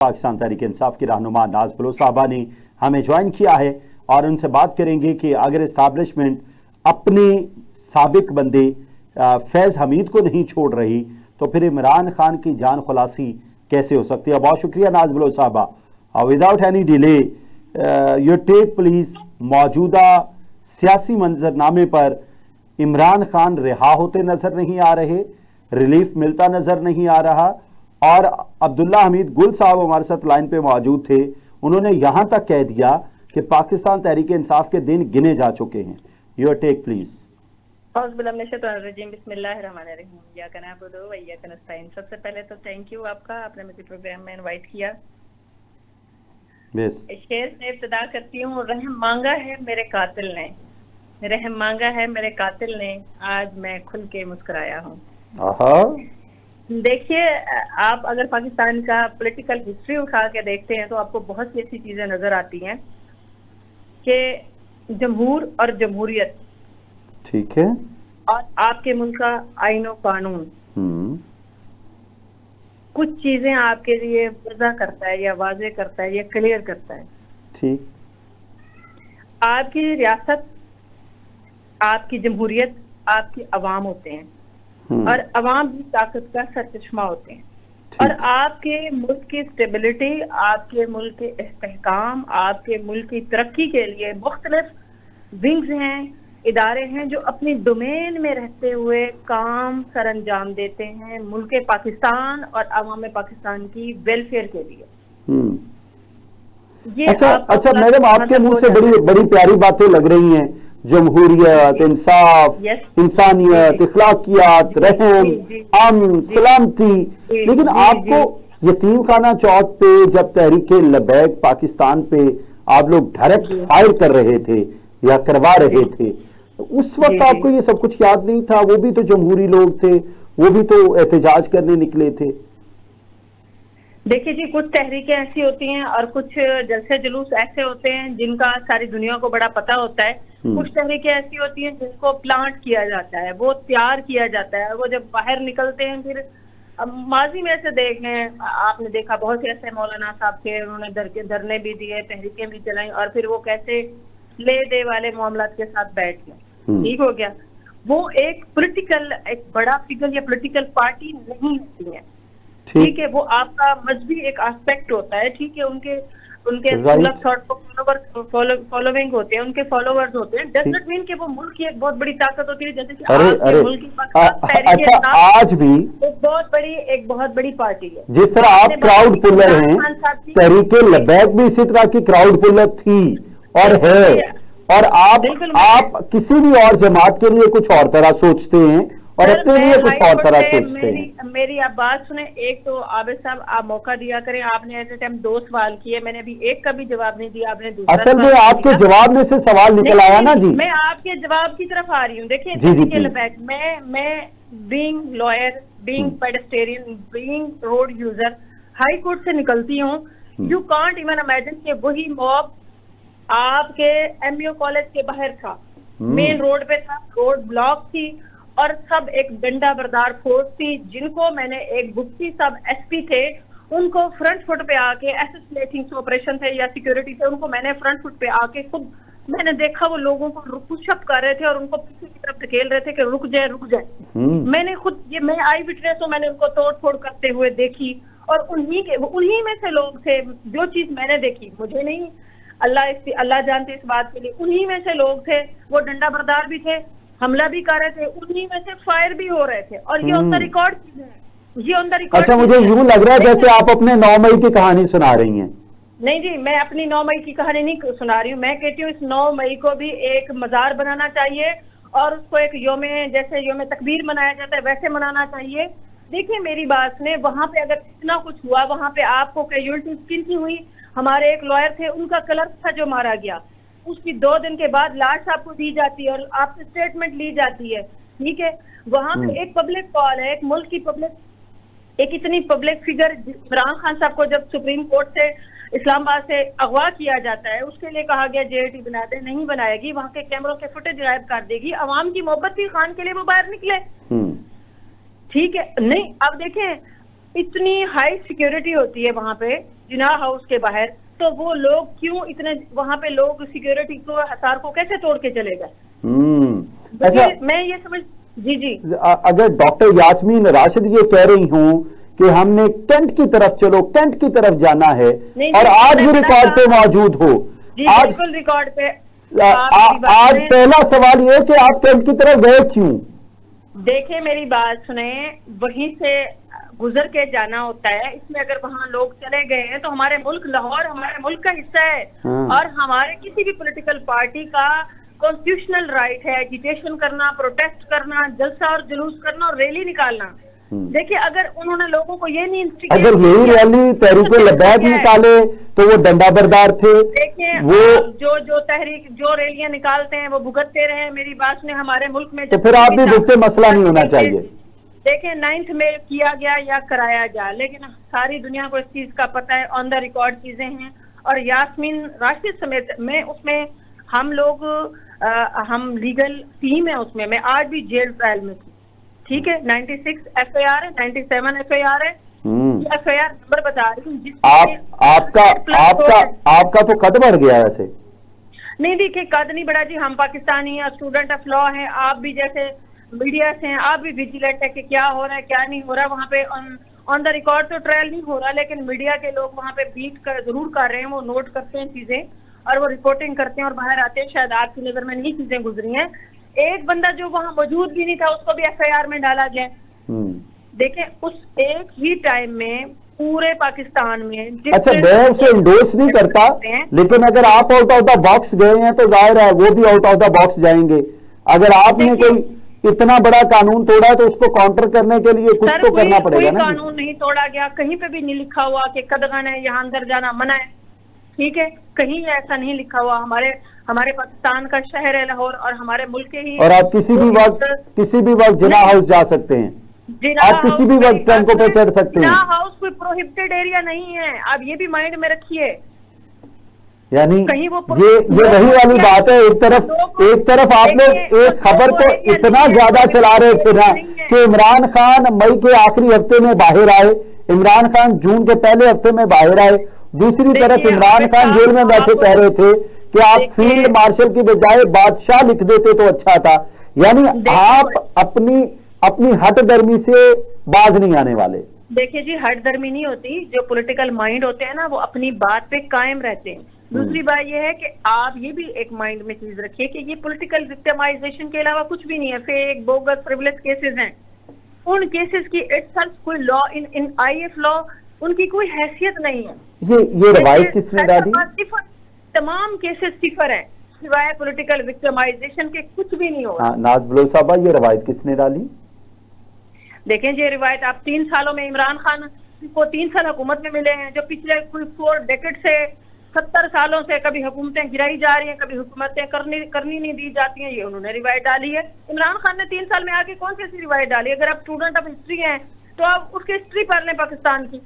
पाकिस्तान तहरीक इंसाफ की रहनुमा नाज बलोच साहबा ने हमें ज्वाइन किया है और उनसे बात करेंगे कि अगर इस्टेब्लिशमेंट अपने साबिक बंदे फैज़ हमीद को नहीं छोड़ रही तो फिर इमरान खान की जान खुलासी कैसे हो सकती है। बहुत शुक्रिया नाज बलोच साहबा। Without any delay your take please. मौजूदा सियासी मंजरनामे पर इमरान खान रिहा होते नजर नहीं आ रहे, रिलीफ मिलता नजर नहीं आ रहा और अब्दुल्ला हमीद गुल साहब हमारे साथ लाइन पे मौजूद थे। उन्होंने यहां तक कह दिया कि पाकिस्तान तहरीक इंसाफ के दिन गिने जा चुके हैं। Your take please. सबसे पहले तो थैंक यू आपका, आपने मुझे प्रोग्राम में इनवाइट किया। शेर से इब्तिदा करती हूँ। रहम मांगा है मेरे कातिल ने, रहम मांगा है मेरे कातिल ने, आज मैं खुल के मुस्कुराया हूँ। देखिए, आप अगर पाकिस्तान का पॉलिटिकल हिस्ट्री उठा के देखते हैं तो आपको बहुत सी ऐसी चीजें नजर आती हैं कि जमहूर और जमहूरियत, ठीक है, और आपके मुल्क का आईन और कानून कुछ चीजें आपके लिए वज़ा करता है या वाज़े करता है या क्लियर करता है। ठीक, आपकी रियासत, आपकी जमहूरियत, आपकी अवाम होते हैं और अवाम भी ताकत का सरचश्मा होते हैं और आपके मुल्क की स्टेबिलिटी, आपके मुल्क के इस्तेहकाम, आपके मुल्क की तरक्की के लिए मुख्तलिफ विंग्स हैं, इदारे हैं जो अपनी डोमेन में रहते हुए काम सर अंजाम देते हैं मुल्क पाकिस्तान और अवाम पाकिस्तान की वेलफेयर के लिए। ये अच्छा मैडम, आपके मुंह से बड़ी बड़ी प्यारी बातें लग रही हैं, जमहूरियत, इंसाफ, इंसानियत, इखलाकियात, रहम, अमन, सलामती, लेकिन आपको यतीम खाना चौक पे जब तहरीक लबैक पाकिस्तान पे आप लोग डायरेक्ट फायर कर रहे थे या करवा रहे थे, उस वक्त आपको ये सब कुछ याद नहीं था? वो भी तो जमहूरी लोग थे, वो भी तो एहतजाज करने निकले थे। देखिए जी, कुछ तहरीकें ऐसी होती हैं और कुछ जलसे जुलूस ऐसे होते हैं जिनका सारी दुनिया को बड़ा पता होता है। कुछ तहरीकें ऐसी होती हैं जिनको प्लांट किया जाता है, वो तैयार किया जाता है, वो जब बाहर निकलते हैं फिर माजी में ऐसे देखें, आपने देखा बहुत से ऐसे मौलाना साहब थे, उन्होंने धरने भी दिए, तहरीकें भी चलाई और फिर वो कैसे ले दे वाले मामलात के साथ बैठ गए। ठीक हो गया। वो एक पॉलिटिकल, एक बड़ा फिगर या पॉलिटिकल पार्टी नहीं होती है, ठीक है, वो आपका मजहबी एक एस्पेक्ट होता है, ठीक है, उनके फॉलोइंग होते हैं, उनके फॉलोवर्स होते हैं, डज नॉट मीन कि वो मुल्क की एक बहुत बड़ी ताकत होती है, जैसे कि मुल्क की आज भी एक बहुत बड़ी पार्टी है। जिस तरह आप क्राउड पुलर हैं, तहरीक लबैक भी इसी तरह की क्राउड पुलर थी और है, और आप किसी भी और जमात के लिए कुछ और तरह सोचते हैं और अपने लिए कुछ और तरह सोचते हैं। मेरी आप बात सुने। एक तो आबिद साहब, आप मौका दिया करें, आपने ऐसे टाइम 2 सवाल किए, मैंने अभी एक का भी जवाब नहीं दिया, आपने दूसरा। असल में आपके जवाब में से सवाल निकल आया ना जी। मैं आपके जवाब की तरफ आ रही हूँ। देखिए, मैं being lawyer, being pedestrian, being road user, high court से निकलती हूँ। यू कांट इवन इमेजिन कि वही मॉब आपके एमयू कॉलेज के बाहर था, मेन रोड पे था, रोड ब्लॉक थी और सब एक डंडा बरदार फोर्स थी, जिनको मैंने एक गुप्ती सब एसपी थे, उनको फ्रंट फुट पे आके एसेसिनेटिंग ऑपरेशन थे या सिक्योरिटी थे, उनको मैंने फ्रंट फुट पे आके खुद मैंने देखा वो लोगों को पुशअप कर रहे थे और उनको पीछे की तरफ धकेल रहे थे कि रुक जाए रुक जाए। मैंने खुद, ये मैं आई विटनेस हूं, मैंने उनको तोड़ फोड़ करते हुए देखी और उन्हीं में से लोग थे। जो चीज मैंने देखी, मुझे नहीं, अल्लाह जानते इस बात के लिए, उन्हीं में से लोग थे, वो डंडा बरदार भी थे, हमला भी कर रहे थे, उन्हीं में से फायर भी हो रहे थे और ये ऑन द रिकॉर्ड चीजें हैं, ये ऑन द रिकॉर्ड। अच्छा, मुझे यूं लग रहा है जैसे आप अपने 9 मई की कहानी सुना रही हैं। नहीं जी, मैं अपनी 9 मई की कहानी नहीं सुना रही हूँ। मैं कहती हूँ इस 9 मई को भी एक मजार बनाना चाहिए और उसको एक जैसे योम तकबीर मनाया जाता है वैसे मनाना चाहिए। देखिए मेरी बात सुने, वहां पे अगर इतना कुछ हुआ, वहां पे आपको कैजुअलिटीज किन की हुई? हमारे एक लॉयर थे, उनका क्लर्क था जो मारा गया, उसकी 2 दिन के बाद लाश आपको दी जाती है और आपसे स्टेटमेंट ली जाती है, ठीक है। वहां पे एक पब्लिक कॉल है, एक मुल्क की पब्लिक, एक इतनी पब्लिक फिगर इमरान खान साहब को जब सुप्रीम कोर्ट से इस्लामाबाद से अगवा किया जाता है, उसके लिए कहा गया जेएटी बना दे, नहीं बनाएगी, वहां के कैमरों के फुटेज गायब कर देगी, अवाम की मोहब्बत थी खान के लिए वो बाहर निकले, ठीक है। नहीं, अब देखें इतनी हाई सिक्योरिटी होती है वहां पे, जिनाह हाउस के बाहर, तो वो लोग क्यों इतने वहां पे लोग सिक्योरिटी को हसार को कैसे तोड़ के चले गए? अच्छा, मैं ये समझ जी अगर डॉक्टर यास्मीन राशिद ये कह रही हूं कि हमने कैंट की तरफ, चलो कैंट की तरफ जाना है, और आज भी रिकॉर्ड पे मौजूद हो, आज बिल्कुल रिकॉर्ड पे आज पहला सवाल ये कि आप कैंट की तरफ गए क्यों? देखिए मेरी बात सुने, वहीं से गुजर के जाना होता है। इसमें अगर वहाँ लोग चले गए हैं तो हमारे मुल्क, लाहौर हमारे मुल्क का हिस्सा है, और हमारे किसी भी पॉलिटिकल पार्टी का कॉन्स्टिट्यूशनल राइट है एजिटेशन करना, प्रोटेस्ट करना, जलसा और जुलूस करना और रैली निकालना। देखिए अगर उन्होंने लोगों को ये नहीं, अगर यही रैली तहरीक लब्बैक निकाले तो वो डंडा बरदार थे। देखिए वो जो तहरीक, जो रैलियां निकालते हैं वो भुगतते रहे। मेरी बात सुने, हमारे मुल्क में तो फिर आप भी भुगते, मसला नहीं होना चाहिए। देखिए 9th में किया गया या कराया गया, लेकिन सारी दुनिया को इस चीज का पता है, ऑन द रिकॉर्ड चीजें हैं। और यास्मीन राशिद समेत मैं उसमें, हम लोग हम लीगल टीम है उसमें, मैं आज भी जेल ट्रायल में थी, ठीक है। 96 FIR है, 97 FIR है, FIR नंबर बता रही हूँ। आपका तो कद बढ़ गया ऐसे? नहीं देखिए, कद नहीं बढ़ा जी, हम पाकिस्तानी है, स्टूडेंट ऑफ लॉ है, आप भी जैसे मीडिया से हैं, आप भी विजिलेंट है कि क्या हो रहा है क्या नहीं हो रहा। वहाँ पे ऑन द रिकॉर्ड तो ट्रायल नहीं हो रहा, लेकिन मीडिया के लोग वहाँ पे बीट कर जरूर कर रहे हैं, वो नोट करते हैं चीजें और वो रिपोर्टिंग करते हैं और बाहर आते हैं। शायद आपकी नजर में नहीं चीजें गुजरी हैं। एक बंदा जो वहाँ मौजूद भी नहीं था उसको भी FIR में डाला गया। देखें उस एक ही टाइम में पूरे पाकिस्तान में, अच्छा मैं उसे इंडोर्स नहीं करता, लेकिन अगर आप आउट ऑफ द बॉक्स गए हैं तो जाहिर है वो भी आउट ऑफ द बॉक्स जाएंगे। अगर आपने कोई इतना बड़ा कानून तोड़ा है तो उसको काउंटर करने के लिए कुछ तो करना पड़ेगा ना। कानून नहीं तोड़ा गया, कहीं पे भी नहीं लिखा हुआ कि कदगन है, यहाँ अंदर जाना मना है, ठीक है, कहीं ऐसा नहीं लिखा हुआ। हमारे पाकिस्तान का शहर है लाहौर और हमारे मुल्क के ही, और आप किसी भी वक्त जिनाह हाउस जा सकते हैं, आप किसी भी वक्त टैंकों पे चढ़ सकते हैं। जिनाह हाउस कोई प्रोहिबिटेड एरिया नहीं है, आप ये भी माइंड में रखिए। यानी ये वही वाली बात है, एक तरफ आप लोग एक खबर को इतना ज्यादा चला रहे थे ना कि इमरान खान मई के आखिरी हफ्ते में बाहर आए, इमरान खान जून के पहले हफ्ते में बाहर आए, दूसरी तरफ इमरान खान जेल में बैठे कह रहे थे कि आप फील्ड मार्शल की बजाय बादशाह लिख देते तो अच्छा था। यानी आप अपनी हट दर्मी से बाज नहीं आने वाले। देखिए जी, हट दर्मी नहीं होती, जो पॉलिटिकल माइंड होते हैं ना वो अपनी बात पे कायम रहते हैं। दूसरी बात यह है कि आप ये भी एक माइंड में चीज रखिए कि ये पॉलिटिकल विक्टिमाइजेशन के अलावा कुछ भी नहीं है। फेक, बोगस, फ्रिवलेस केसेस हैं। उन केसेस की इटसेल्फ कोई लॉ इन IF लॉ उनकी कोई हैसियत नहीं है। ये रवायत किसने डाली? तमाम केसेस सिफर हैं, सिवाय पॉलिटिकल विक्टिमाइजेशन के कुछ भी नहीं होगा। नाज बलोच साहबा, ये रवायत किसने डाली? देखें ये रिवायत आप 3 सालों में, इमरान खान को 3 साल हुकूमत में मिले हैं, जो पिछले कोई 4 डेकेड से 70 सालों से कभी हुकूमतें गिराई जा रही हैं, कभी हुकूमतें करनी नहीं दी जाती हैं, ये उन्होंने रिवायत डाली है। इमरान खान ने 3 साल में आके कौन सी ऐसी रिवायत डाली? अगर आप स्टूडेंट ऑफ हिस्ट्री हैं तो आप उसकी हिस्ट्री पढ़ लें पाकिस्तान की।